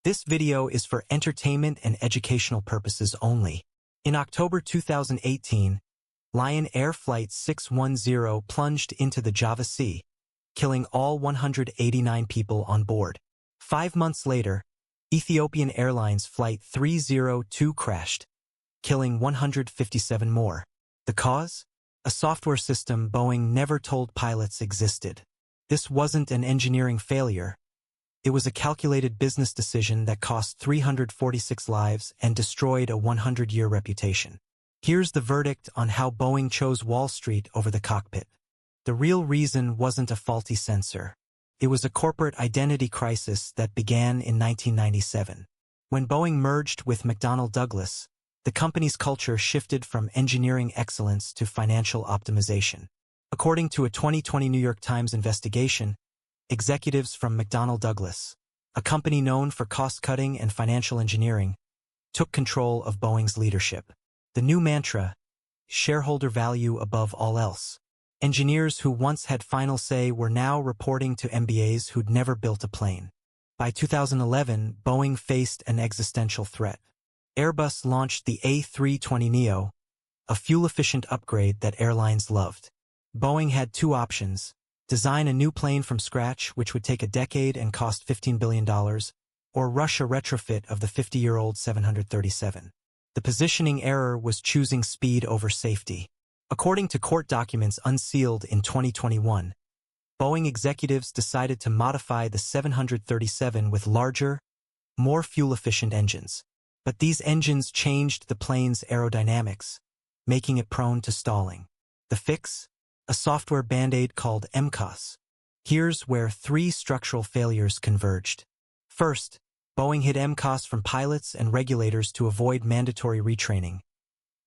This video is for entertainment and educational purposes only. In October 2018, Lion Air Flight 610 plunged into the Java Sea, killing all 189 people on board. 5 months later, Ethiopian Airlines Flight 302 crashed, killing 157 more. The cause? A software system Boeing never told pilots existed. This wasn't an engineering failure. It was a calculated business decision that cost 346 lives and destroyed a 100-year reputation. Here's the verdict on how Boeing chose Wall Street over the cockpit. The real reason wasn't a faulty sensor. It was a corporate identity crisis that began in 1997. When Boeing merged with McDonnell Douglas, the company's culture shifted from engineering excellence to financial optimization. According to a 2020 New York Times investigation, executives from McDonnell Douglas, a company known for cost-cutting and financial engineering, took control of Boeing's leadership. The new mantra, shareholder value above all else. Engineers who once had final say were now reporting to MBAs who'd never built a plane. By 2011, Boeing faced an existential threat. Airbus launched the A320neo, a fuel-efficient upgrade that airlines loved. Boeing had two options: design a new plane from scratch, which would take a decade and cost $15 billion, or rush a retrofit of the 50-year-old 737. The positioning error was choosing speed over safety. According to court documents unsealed in 2021, Boeing executives decided to modify the 737 with larger, more fuel-efficient engines. But these engines changed the plane's aerodynamics, making it prone to stalling. The fix? A software band-aid called MCOS. Here's where 3 structural failures converged. First, Boeing hid MCOS from pilots and regulators to avoid mandatory retraining.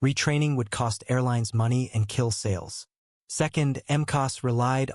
Retraining would cost airlines money and kill sales. Second, MCOS relied